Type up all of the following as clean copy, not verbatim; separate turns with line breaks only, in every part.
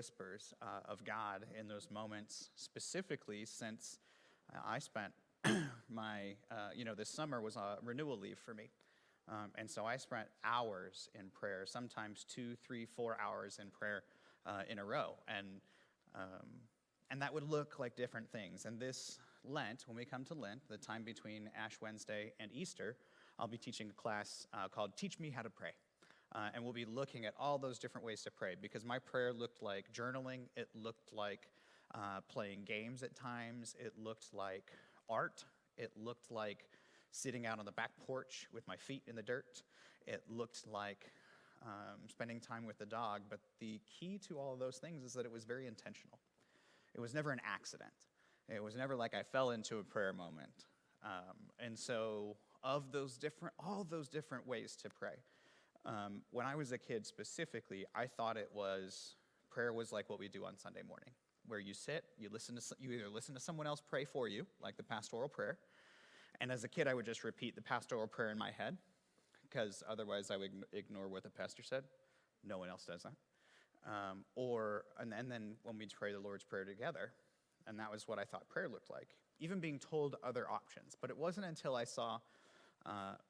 whispers of God in those moments, specifically since I spent this summer was a renewal leave for me. And so I spent hours in prayer, sometimes 2, 3, 4 hours in prayer in a row. And that would look like different things. And this Lent, when we come to Lent, the time between Ash Wednesday and Easter, I'll be teaching a class called Teach Me How to Pray. And we'll be looking at all those different ways to pray, because my prayer looked like journaling. It looked like playing games at times. It looked like art. It looked like sitting out on the back porch with my feet in the dirt. It looked like spending time with the dog. But the key to all of those things is that it was very intentional. It was never an accident. It was never like I fell into a prayer moment. And so all those different ways to pray. When I was a kid specifically, I thought prayer was like what we do on Sunday morning, where you sit, you either listen to someone else pray for you, like the pastoral prayer. And as a kid, I would just repeat the pastoral prayer in my head, because otherwise I would ignore what the pastor said. No one else does that. And then when we'd pray the Lord's Prayer together, and that was what I thought prayer looked like, even being told other options. But it wasn't until I saw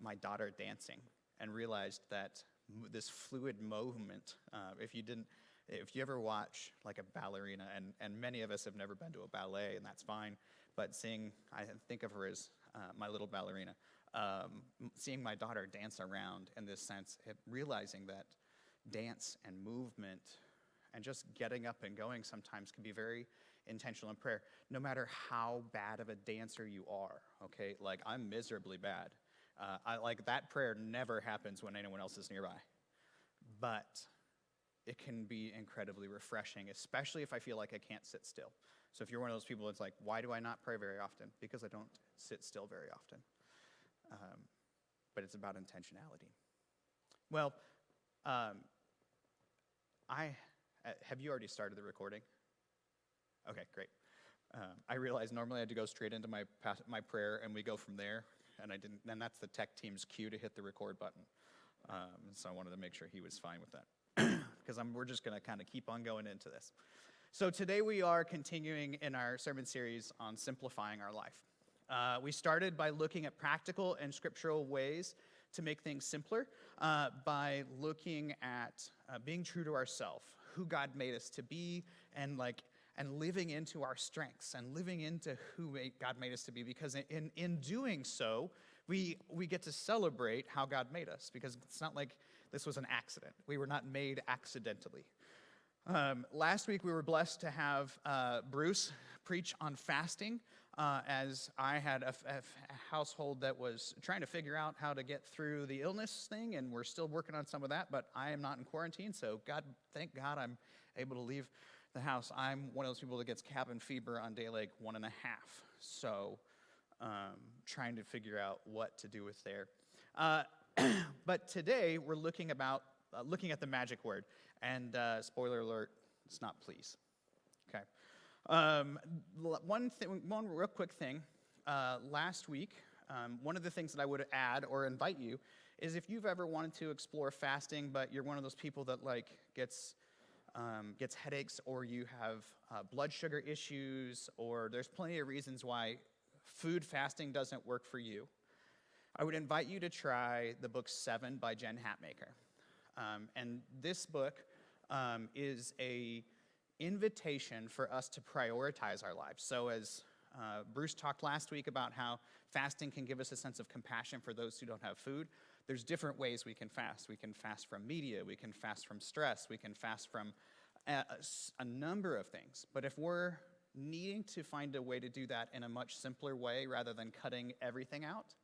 my daughter dancing and realized that this fluid movement, if you ever watch like a ballerina, and many of us have never been to a ballet, and that's fine, but I think of her as my little ballerina, seeing my daughter dance around in this sense, realizing that dance and movement and just getting up and going sometimes can be very intentional in prayer, no matter how bad of a dancer you are, okay? Like, I'm miserably bad. That prayer never happens when anyone else is nearby. But it can be incredibly refreshing, especially if I feel like I can't sit still. So if you're one of those people that's like, why do I not pray very often? Because I don't sit still very often. But it's about intentionality. Well, have you already started the recording? Okay, great. I realized normally I had to go straight into my prayer, and we go from there, and I didn't. And that's the tech team's cue to hit the record button. So I wanted to make sure he was fine with that, because we're just going to kind of keep on going into this. So today we are continuing in our sermon series on simplifying our life. We started by looking at practical and scriptural ways to make things simpler by looking at being true to ourselves, who God made us to be, and living into our strengths and living into who God made us to be, because in doing so, we get to celebrate how God made us, because it's not like this was an accident. We were not made accidentally. Last week, we were blessed to have Bruce preach on fasting, as I had a household that was trying to figure out how to get through the illness thing, and we're still working on some of that, but I am not in quarantine, so thank God I'm able to leave the house. I'm one of those people that gets cabin fever on day 1.5, so trying to figure out what to do with there. But today, we're looking at the magic word, and spoiler alert, it's not please. Okay. One real quick thing. Last week, one of the things that I would add or invite you is, if you've ever wanted to explore fasting, but you're one of those people that gets headaches, or you have blood sugar issues, or there's plenty of reasons why food fasting doesn't work for you, I would invite you to try the book 7 by Jen Hatmaker. And this book is a invitation for us to prioritize our lives. So as Bruce talked last week about how fasting can give us a sense of compassion for those who don't have food, there's different ways we can fast. We can fast from media, we can fast from stress, we can fast from a number of things. But if we're needing to find a way to do that in a much simpler way rather than cutting everything out,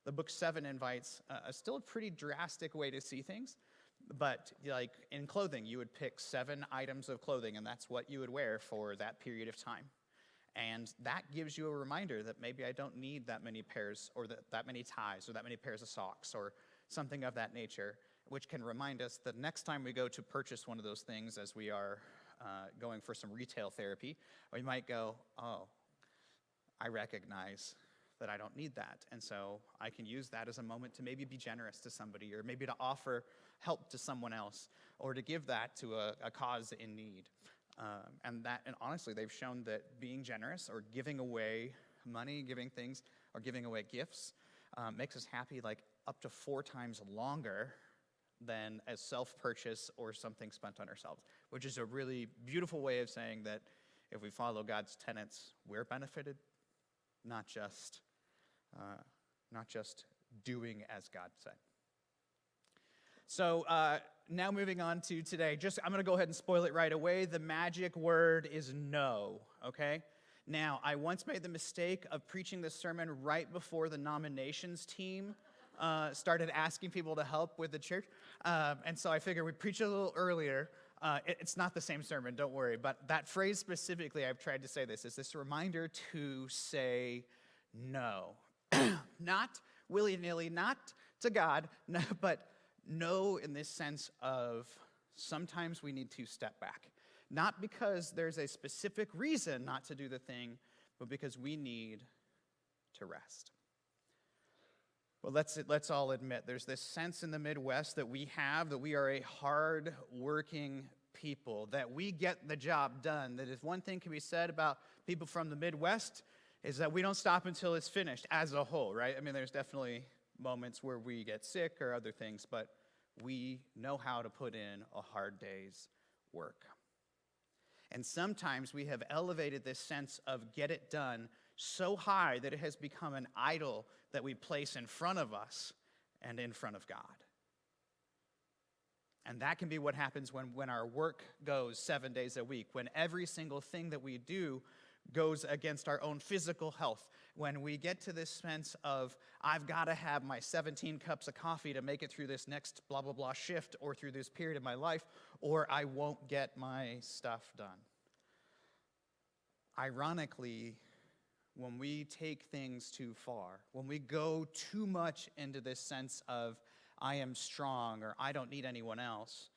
the book 7 invites still a pretty drastic way to see things. But like in clothing, you would pick 7 items of clothing, and that's what you would wear for that period of time. And that gives you a reminder that maybe I don't need that many pairs, or that many ties, or that many pairs of socks, or something of that nature, which can remind us that next time we go to purchase one of those things, as we are going for some retail therapy, we might go, oh, I recognize that I don't need that. And so I can use that as a moment to maybe be generous to somebody, or maybe to offer help to someone else, or to give that to a cause in need. And honestly, they've shown that being generous or giving away money, giving things, or giving away gifts makes us happy like up to 4 times longer than as self-purchase or something spent on ourselves, which is a really beautiful way of saying that if we follow God's tenets, we're benefited, not just doing as God said. So now moving on to today, I'm going to go ahead and spoil it right away. The magic word is no, okay? Now, I once made the mistake of preaching this sermon right before the nominations team started asking people to help with the church. And so I figured we'd preach a little earlier. It's not the same sermon, don't worry. But that phrase specifically, I've tried to say this, is this reminder to say no. Not willy-nilly, not to God, no, but no in this sense of sometimes we need to step back. Not because there's a specific reason not to do the thing, but because we need to rest. Well, let's all admit, there's this sense in the Midwest that we are a hard-working people, that we get the job done, that if one thing can be said about people from the Midwest is that we don't stop until it's finished as a whole, right? I mean, there's definitely moments where we get sick or other things, but we know how to put in a hard day's work. And sometimes we have elevated this sense of get it done so high that it has become an idol that we place in front of us and in front of God. And that can be what happens when our work goes 7 days a week, when every single thing that we do goes against our own physical health, when we get to this sense of, I've got to have my 17 cups of coffee to make it through this next blah, blah, blah shift or through this period of my life, or I won't get my stuff done. Ironically, when we take things too far, when we go too much into this sense of, I am strong or I don't need anyone else,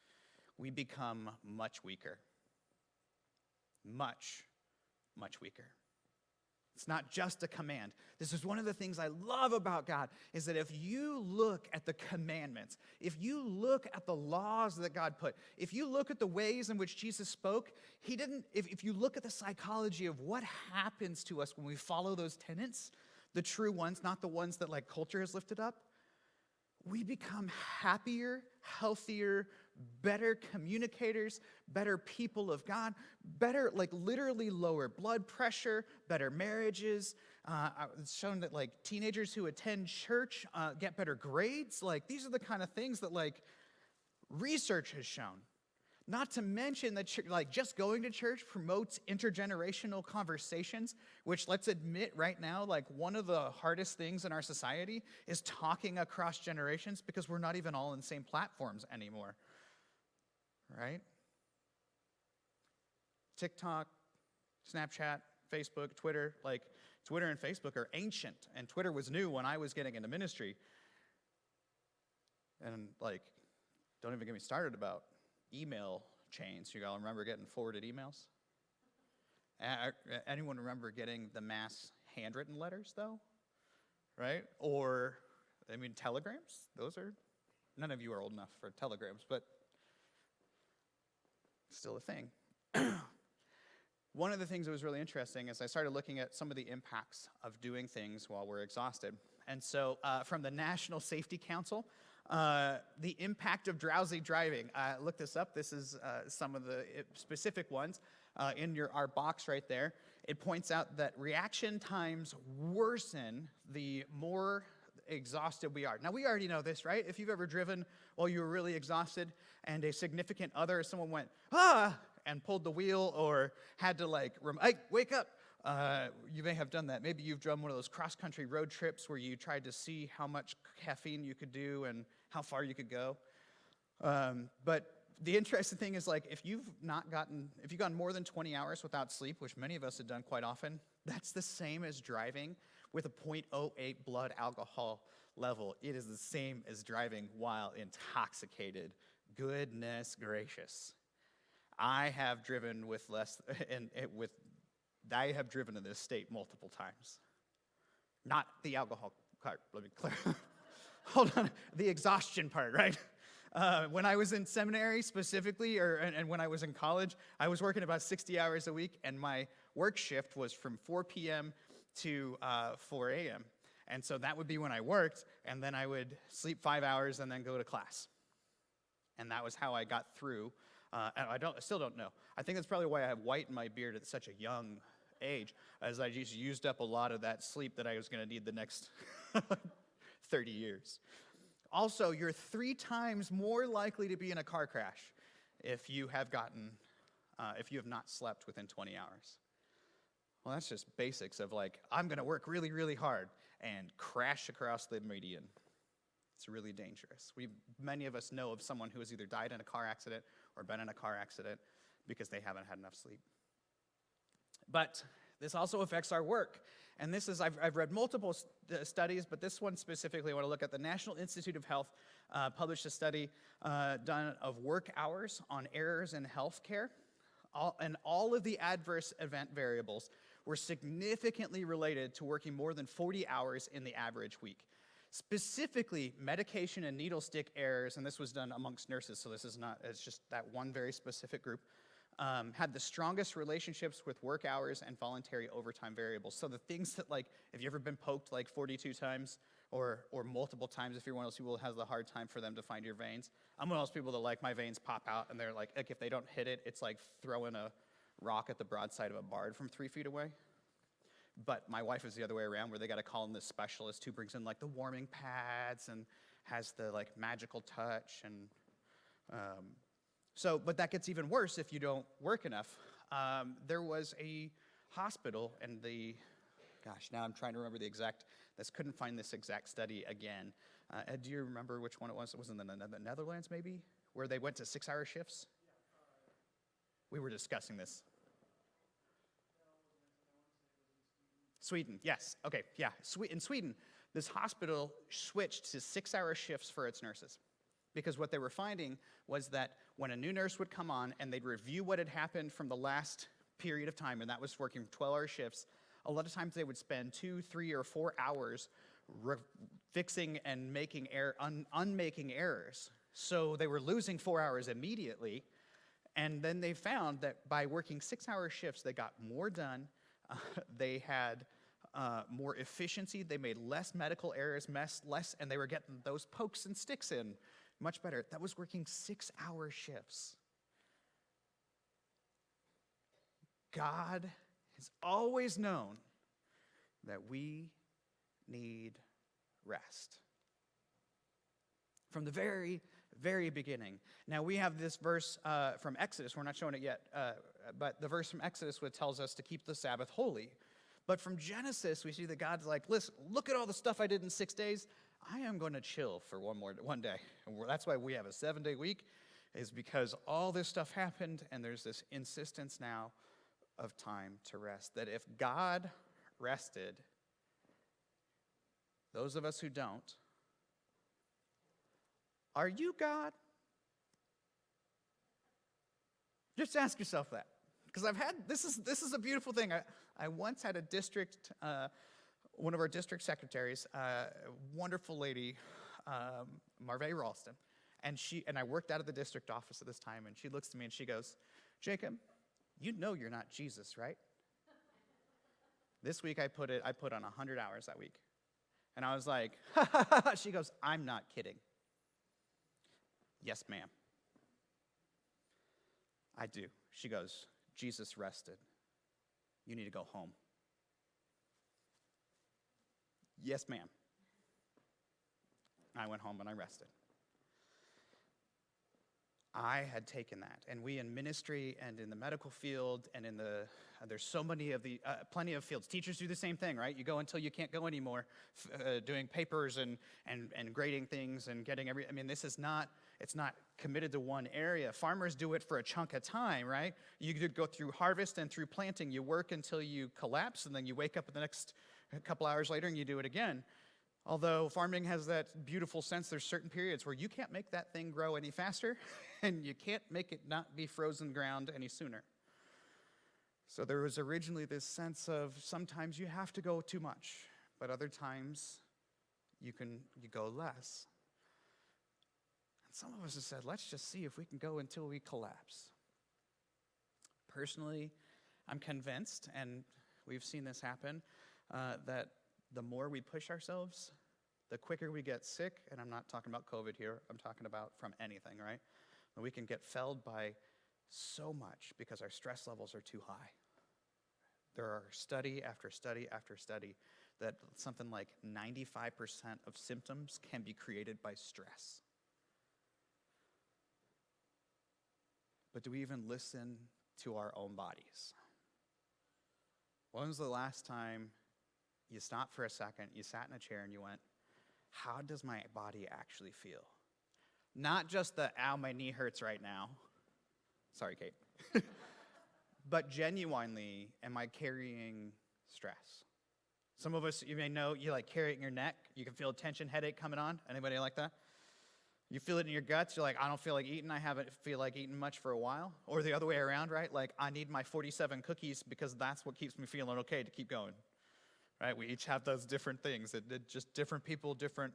we become much weaker. Much weaker. It's not just a command. This is one of the things I love about God, is that if you look at the commandments, if you look at the laws that God put, if you look at the ways in which Jesus spoke, if you look at the psychology of what happens to us when we follow those tenets, the true ones, not the ones that like culture has lifted up, we become happier, healthier, better communicators, better people of God, better, like literally lower blood pressure, better marriages. It's shown that like teenagers who attend church get better grades. Like these are the kind of things that like research has shown. Not to mention that like just going to church promotes intergenerational conversations, which let's admit right now, like one of the hardest things in our society is talking across generations because we're not even all in the same platforms anymore, right? TikTok, Snapchat, Facebook, Twitter, like Twitter and Facebook are ancient, and Twitter was new when I was getting into ministry. And like, don't even get me started about email chains. You all remember getting forwarded emails? Anyone remember getting the mass handwritten letters, though? Right? Or, I mean, telegrams? None of you are old enough for telegrams, but still a thing. One of the things that was really interesting is I started looking at some of the impacts of doing things while we're exhausted. And so from the National Safety Council, the impact of drowsy driving. Look this up. This is some of the specific ones in our box right there. It points out that reaction times worsen the more exhausted we are. Now, we already know this, right? If you've ever driven while you were really exhausted and a significant other, someone went, and pulled the wheel or had to like, hey, wake up. You may have done that. Maybe you've done one of those cross-country road trips where you tried to see how much caffeine you could do and how far you could go. But the interesting thing is, like, if you've gone more than 20 hours without sleep, which many of us have done quite often, that's the same as driving with a 0.08 blood alcohol level. It is the same as driving while intoxicated. Goodness gracious. I have driven with less, I have driven in this state multiple times. Not the alcohol part, let me clarify. Hold on, the exhaustion part, right? When I was in seminary specifically, and when I was in college, I was working about 60 hours a week, and my work shift was from 4 p.m. to 4 a.m. And so that would be when I worked, and then I would sleep 5 hours and then go to class. And that was how I got through. And I still don't know. I think that's probably why I have white in my beard at such a young age, as I just used up a lot of that sleep that I was going to need the next 30 years. Also, you're 3 times more likely to be in a car crash if you have not slept within 20 hours. Well, that's just basics of like, I'm going to work really, really hard and crash across the median. It's really dangerous. Many of us know of someone who has either died in a car accident or been in a car accident because they haven't had enough sleep. But this also affects our work. And this is, I've read multiple studies, but this one specifically, I want to look at the National Institute of Health published a study done of work hours on errors in healthcare. And all of the adverse event variables were significantly related to working more than 40 hours in the average week. Specifically, medication and needle stick errors, and this was done amongst nurses, so it's just that one very specific group, had the strongest relationships with work hours and voluntary overtime variables. So the things that, like, have you ever been poked like 42 times or multiple times if you're one of those people that has a hard time for them to find your veins? I'm one of those people that, like, my veins pop out, and they're like if they don't hit it, it's like throwing a rock at the broadside of a barn from 3 feet away. But my wife is the other way around, where they got to call in this specialist who brings in like the warming pads and has the like magical touch. And but that gets even worse if you don't work enough. There was a hospital, and now I'm trying to remember the exact. Couldn't find this exact study again. Ed, do you remember which one it was? It was in the Netherlands, maybe, where they went to 6-hour shifts. We were discussing this. Sweden, yes. Okay, yeah. In Sweden, this hospital switched to 6-hour shifts for its nurses, because what they were finding was that when a new nurse would come on and they'd review what had happened from the last period of time, and that was working 12-hour shifts, a lot of times they would spend 2, 3, or 4 hours fixing and unmaking errors. So they were losing 4 hours immediately, and then they found that by working 6-hour shifts, they got more done. They had more efficiency. They made less medical errors, and they were getting those pokes and sticks in much better. That was working 6-hour shifts. God has always known that we need rest. From the very, very beginning. Now, we have this verse from Exodus. We're not showing it yet, but the verse from Exodus tells us to keep the Sabbath holy. But from Genesis, we see that God's like, listen, look at all the stuff I did in 6 days. I am going to chill for one day. And that's why we have a 7-day week, is because all this stuff happened, and there's this insistence now of time to rest. That if God rested, those of us who don't, are you God? Just ask yourself that. Because this is a beautiful thing. I once had a district, one of our district secretaries, wonderful lady, Marve Ralston, and I worked out of the district office at this time, and she looks to me and she goes, Jacob, you know you're not Jesus, right? This week I put on 100 hours that week. And I was like, ha, ha, ha, ha. She goes, I'm not kidding. Yes, ma'am. I do. She goes, Jesus rested. You need to go home. Yes, ma'am. I went home and I rested. I had taken that, and we in ministry and in the medical field and there's so many of plenty of fields. Teachers do the same thing, right? You go until you can't go anymore, doing papers and grading things and getting it's not committed to one area. Farmers do it for a chunk of time, right? You could go through harvest and through planting. You work until you collapse, and then you wake up the next couple hours later and you do it again. Although farming has that beautiful sense, there's certain periods where you can't make that thing grow any faster, and you can't make it not be frozen ground any sooner. So there was originally this sense of sometimes you have to go too much, but other times you go less. Some of us have said, let's just see if we can go until we collapse. Personally, I'm convinced, and we've seen this happen, that the more we push ourselves, the quicker we get sick. And I'm not talking about COVID here. I'm talking about from anything, right? We can get felled by so much because our stress levels are too high. There are study after study after study that something like 95% of symptoms can be created by stress. But do we even listen to our own bodies? When was the last time you stopped for a second, you sat in a chair and you went, how does my body actually feel? Not just the, ow, my knee hurts right now. Sorry, Kate. But genuinely, am I carrying stress? Some of us, you may know, you like carry it in your neck. You can feel a tension headache coming on. Anybody like that? You feel it in your guts. You're like, I don't feel like eating. I haven't feel like eating much for a while. Or the other way around, right? Like, I need my 47 cookies because that's what keeps me feeling okay to keep going. Right? We each have those different things. Just different people, different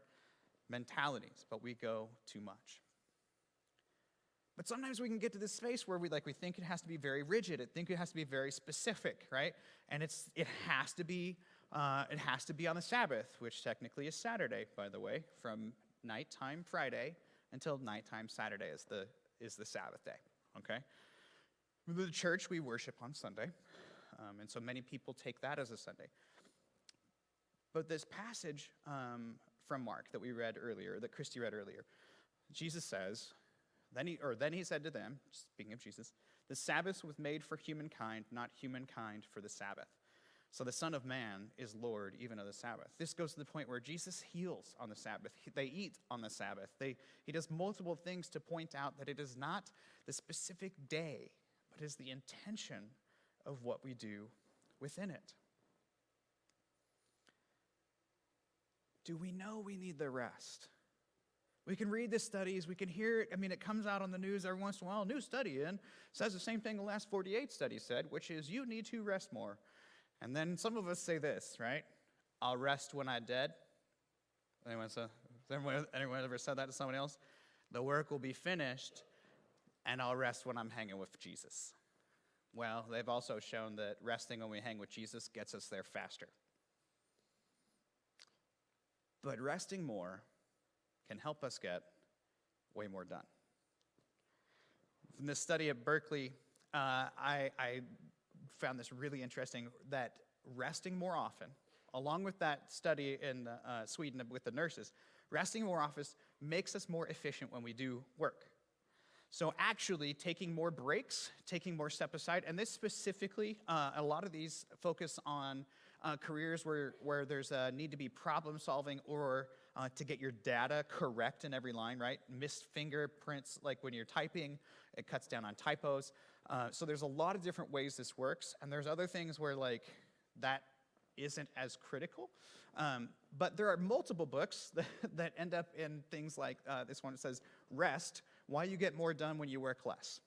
mentalities, but we go too much. But sometimes we can get to this space where we think it has to be very rigid. I think it has to be very specific, right? And it has to be on the Sabbath, which technically is Saturday, by the way, from nighttime Friday until nighttime Saturday is the Sabbath day. Okay. The church, we worship on Sunday, and so many people take that as a Sunday. But this passage from Mark that we read earlier, that Christy read earlier, Jesus says, then he said to them, speaking of Jesus, the Sabbath was made for humankind, not humankind for the Sabbath. So the Son of Man is Lord even of the Sabbath. This goes to the point where Jesus heals on the Sabbath. They eat on the Sabbath. He does multiple things to point out that it is not the specific day, but is the intention of what we do within it. Do we know we need the rest? We can read the studies, we can hear it. I mean, it comes out on the news every once in a while. A new study says the same thing the last 48 studies said, which is you need to rest more. And then some of us say this, right? I'll rest when I'm dead. Anyone ever said that to someone else? The work will be finished, and I'll rest when I'm hanging with Jesus. Well, they've also shown that resting when we hang with Jesus gets us there faster. But resting more can help us get way more done. From this study at Berkeley, I found this really interesting, that resting more often, along with that study in Sweden with the nurses, resting more often makes us more efficient when we do work. So actually taking more breaks, taking more step aside, and this specifically, a lot of these focus on careers where there's a need to be problem solving or to get your data correct in every line, right? Missed fingerprints, like when you're typing, it cuts down on typos. So there's a lot of different ways this works, and there's other things where like that isn't as critical. But there are multiple books that end up in things like this one. It says, Rest, Why You Get More Done When You Work Less.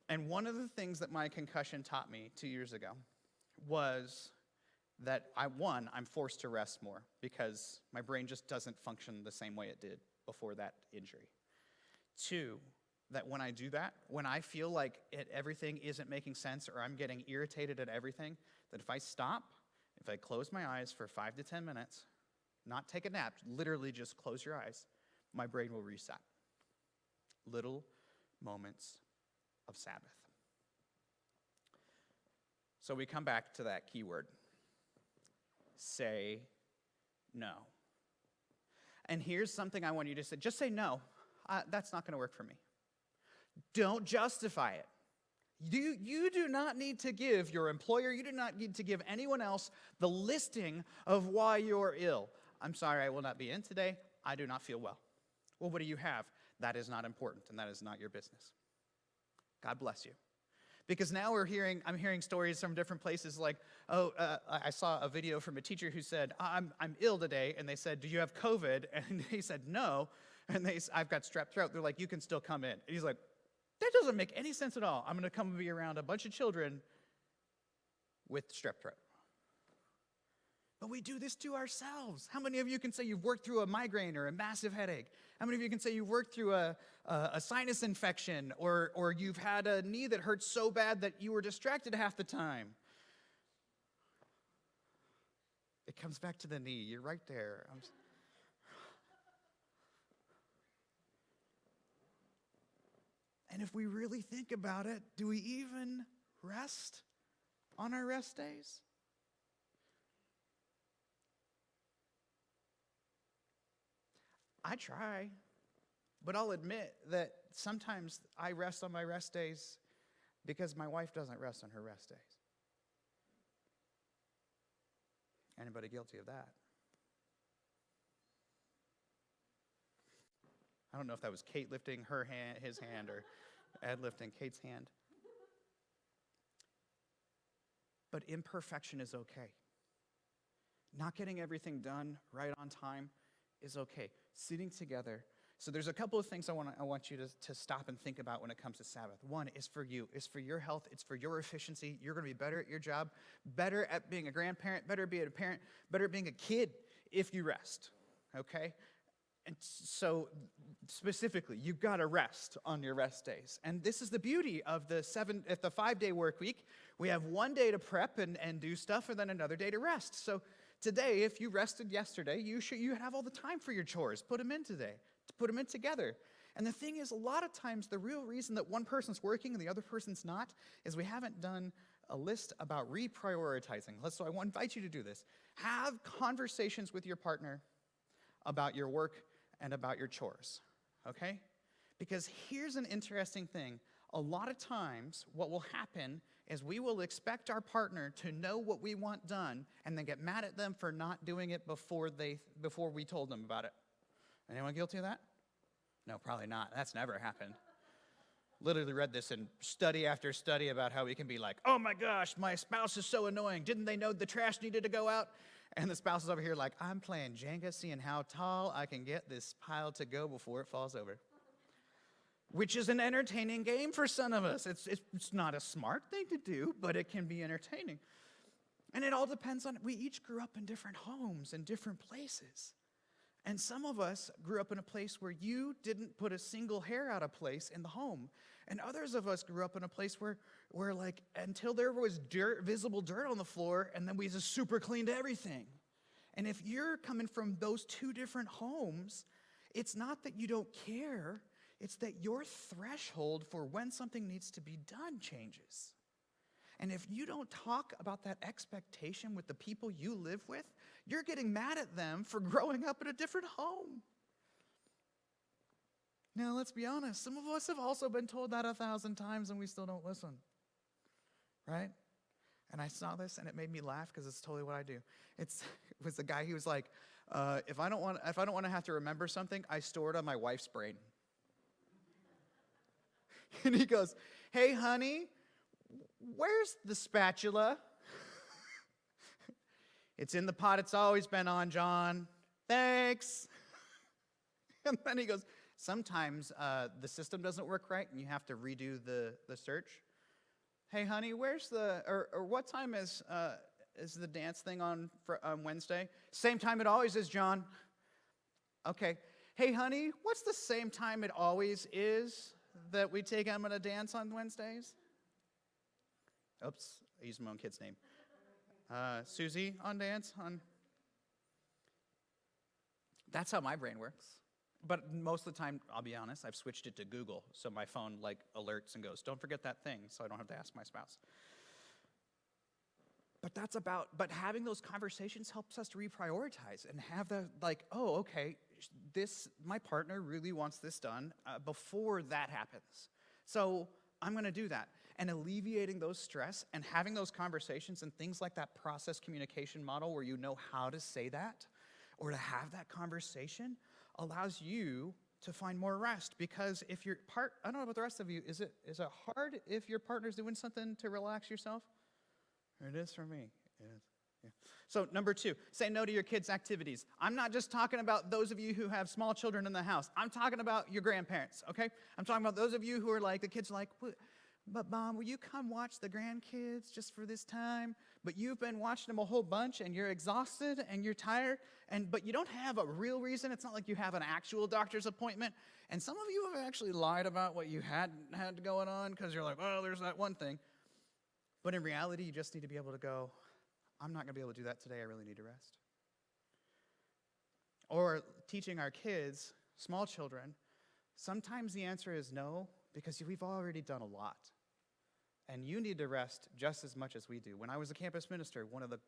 And one of the things that my concussion taught me 2 years ago was that I'm forced to rest more because my brain just doesn't function the same way it did before that injury. 2, that when I do that, when I feel like everything isn't making sense or I'm getting irritated at everything, that if I stop, if I close my eyes for 5 to 10 minutes, not take a nap, literally just close your eyes, my brain will reset. Little moments of Sabbath. So we come back to that key word. Say no. And here's something I want you to say. Just say no. That's not going to work for me. Don't justify it. You do not need to give your employer, you do not need to give anyone else the listing of why you're ill. I'm sorry, I will not be in today. I do not feel well. Well, what do you have? That is not important, and that is not your business. God bless you. Because now I'm hearing stories from different places like, I saw a video from a teacher who said, I'm ill today, and they said, do you have COVID? And he said, no, and I've got strep throat. They're like, you can still come in. And he's like, that doesn't make any sense at all. I'm going to come be around a bunch of children with strep throat. But we do this to ourselves. How many of you can say you've worked through a migraine or a massive headache? How many of you can say you've worked through a sinus infection, or you've had a knee that hurts so bad that you were distracted half the time? It comes back to the knee. You're right there. And if we really think about it, do we even rest on our rest days? I try, but I'll admit that sometimes I rest on my rest days because my wife doesn't rest on her rest days. Anybody guilty of that? I don't know if that was Kate lifting his hand, or Ed lifting Kate's hand. But imperfection is okay. Not getting everything done right on time is okay. Sitting together. So there's a couple of things I want you to stop and think about when it comes to Sabbath. One is for you. It's for your health. It's for your efficiency. You're going to be better at your job, better at being a grandparent, better at being a parent, better at being a kid if you rest. Okay? And so specifically, you've got to rest on your rest days. And this is the beauty of the 5-day work week. We have one day to prep and do stuff, and then another day to rest. So today, if you rested yesterday, you have all the time for your chores. Put them in today. Put them in together. And the thing is, a lot of times, the real reason that one person's working and the other person's not is we haven't done a list about reprioritizing. So I want to invite you to do this. Have conversations with your partner about your work and about your chores, okay? Because here's an interesting thing. A lot of times, what will happen is we will expect our partner to know what we want done and then get mad at them for not doing it before we told them about it. Anyone guilty of that? No, probably not. That's never happened. Literally read this in study after study about how we can be like, oh my gosh, my spouse is so annoying. Didn't they know the trash needed to go out? And the spouse is over here like, I'm playing Jenga, seeing how tall I can get this pile to go before it falls over. Which is an entertaining game for some of us. It's not a smart thing to do, but it can be entertaining. And it all depends on, we each grew up in different homes and different places. And some of us grew up in a place where you didn't put a single hair out of place in the home. And others of us grew up in a place where like, until there was visible dirt on the floor, and then we just super cleaned everything. And if you're coming from those two different homes, it's not that you don't care, it's that your threshold for when something needs to be done changes. And if you don't talk about that expectation with the people you live with, you're getting mad at them for growing up in a different home. Now, let's be honest. Some of us have also been told that 1,000 times and we still don't listen. Right? And I saw this and it made me laugh because it's totally what I do. It was the guy who was like, if I don't want to have to remember something, I store it on my wife's brain. And he goes, hey, honey, where's the spatula? It's in the pot it's always been on, John. Thanks. And then he goes, sometimes the system doesn't work right and you have to redo the search. Hey, honey, where's or what time is the dance thing on Wednesday? Same time it always is, John. Okay. Hey, honey, what's the same time it always is that we take Emma to dance on Wednesdays? Oops, I used my own kid's name. Susie on dance? That's how my brain works. But most of the time, I'll be honest, I've switched it to Google, so my phone alerts and goes, don't forget that thing, so I don't have to ask my spouse. But having those conversations helps us to reprioritize and have the oh, okay, my partner really wants this done before that happens. So I'm going to do that. And alleviating those stress and having those conversations and things like that process communication model where you know how to say that or to have that conversation allows you to find more rest. Because if your I don't know about the rest of you, is it hard if your partner's doing something to relax yourself? It is for me. It is. Yeah. So number 2, say no to your kids' activities. I'm not just talking about those of you who have small children in the house. I'm talking about your grandparents, okay? I'm talking about those of you who are like, the kids are like, but Mom, will you come watch the grandkids just for this time? But you've been watching them a whole bunch and you're exhausted and you're tired, but you don't have a real reason. It's not like you have an actual doctor's appointment. And some of you have actually lied about what you had going on because you're like, oh, there's that one thing. But in reality, you just need to be able to go, I'm not going to be able to do that today. I really need to rest. Or teaching our kids, small children, sometimes the answer is no, because we've already done a lot. And you need to rest just as much as we do. When I was a campus minister, one of the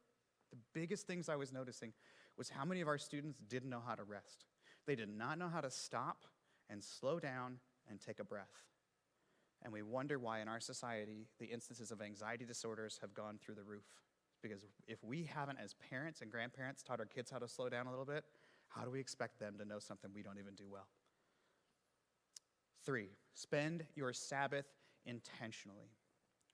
biggest things I was noticing was how many of our students didn't know how to rest. They did not know how to stop and slow down and take a breath. And we wonder why in our society the instances of anxiety disorders have gone through the roof. Because if we haven't, as parents and grandparents, taught our kids how to slow down a little bit, how do we expect them to know something we don't even do well? 3, spend your Sabbath intentionally,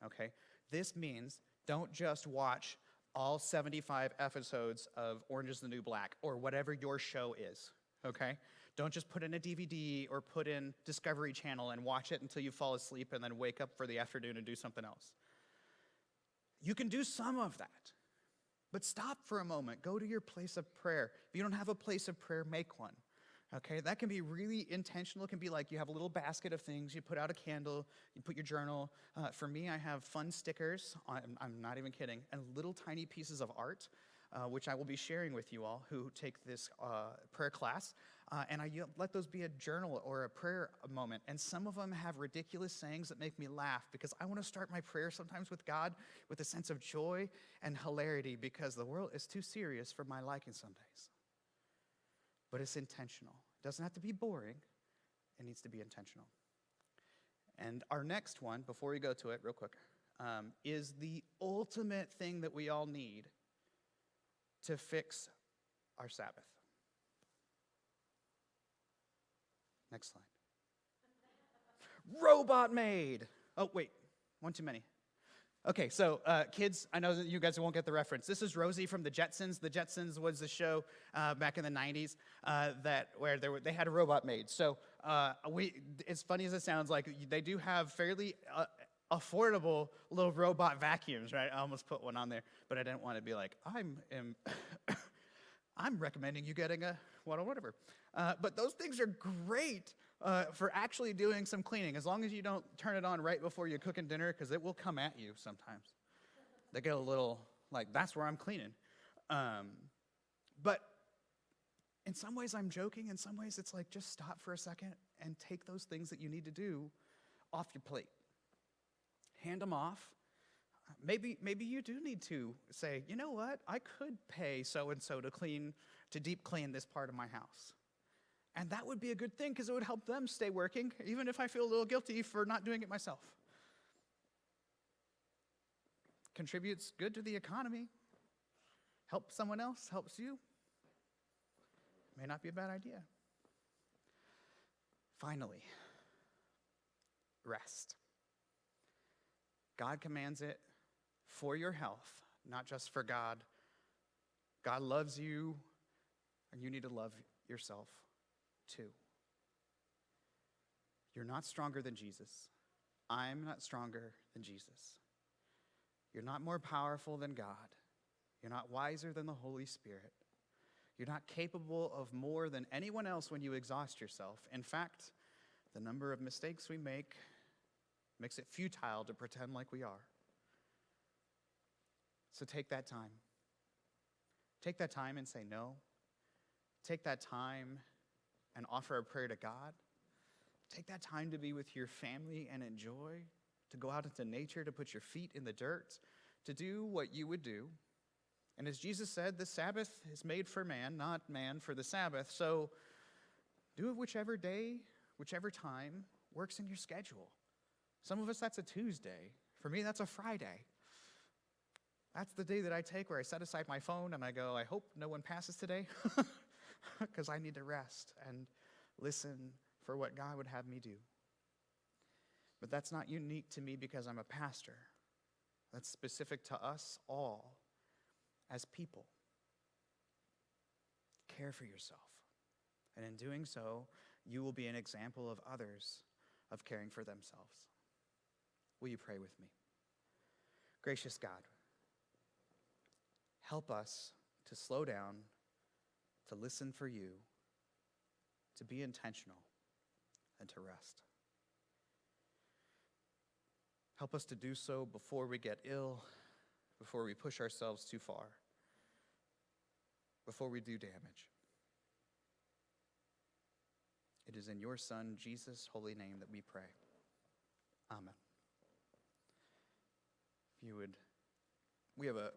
okay? This means don't just watch all 75 episodes of Orange is the New Black or whatever your show is, okay? Don't just put in a DVD or put in Discovery Channel and watch it until you fall asleep and then wake up for the afternoon and do something else. You can do some of that, but stop for a moment. Go to your place of prayer. If you don't have a place of prayer, make one. Okay, that can be really intentional. It can be like you have a little basket of things. You put out a candle. You put your journal. For me, I have fun stickers. I'm not even kidding. And little tiny pieces of art, which I will be sharing with you all who take this prayer class. And I let those be a journal or a prayer moment. And some of them have ridiculous sayings that make me laugh because I want to start my prayer sometimes with God with a sense of joy and hilarity because the world is too serious for my liking some days. But it's intentional. It doesn't have to be boring. It needs to be intentional. And our next one, before we go to it real quick, is the ultimate thing that we all need to fix our Sabbath. Next slide. Robot maid. Oh, wait, one too many. Okay, so kids, I know that you guys won't get the reference. This is Rosie from the Jetsons. The Jetsons was a show back in the 90s where they had a robot maid. So as funny as it sounds, like they do have fairly affordable little robot vacuums, right? I almost put one on there, but I didn't want to be like, I'm recommending you getting a whatever. But those things are great for actually doing some cleaning, as long as you don't turn it on right before you're cooking dinner, because it will come at you sometimes. They get a little, like, that's where I'm cleaning. But in some ways I'm joking. In some ways it's like, just stop for a second and take those things that you need to do off your plate. Hand them off. Maybe you do need to say, you know what? I could pay so-and-so to deep clean this part of my house. And that would be a good thing because it would help them stay working, even if I feel a little guilty for not doing it myself. Contributes good to the economy. Help someone else, helps you. May not be a bad idea. Finally, rest. God commands it for your health, not just for God. God loves you, and you need to love yourself too. You're not stronger than Jesus. I'm not stronger than Jesus. You're not more powerful than God. You're not wiser than the Holy Spirit. You're not capable of more than anyone else when you exhaust yourself. In fact, the number of mistakes we make makes it futile to pretend like we are. So take that time. Take that time and say no. Take that time and offer a prayer to God. Take that time to be with your family and enjoy, to go out into nature, to put your feet in the dirt, to do what you would do. And as Jesus said, the Sabbath is made for man, not man for the Sabbath. So do it whichever day, whichever time works in your schedule. Some of us, that's a Tuesday. For me, that's a Friday. That's the day that I take where I set aside my phone and I go, I hope no one passes today, because I need to rest and listen for what God would have me do. But that's not unique to me because I'm a pastor. That's specific to us all as people. Care for yourself. And in doing so, you will be an example of others of caring for themselves. Will you pray with me? Gracious God, help us to slow down, to listen for you, to be intentional, and to rest. Help us to do so before we get ill, before we push ourselves too far, before we do damage. It is in your Son, Jesus' holy name, that we pray. Amen. If you would, we have a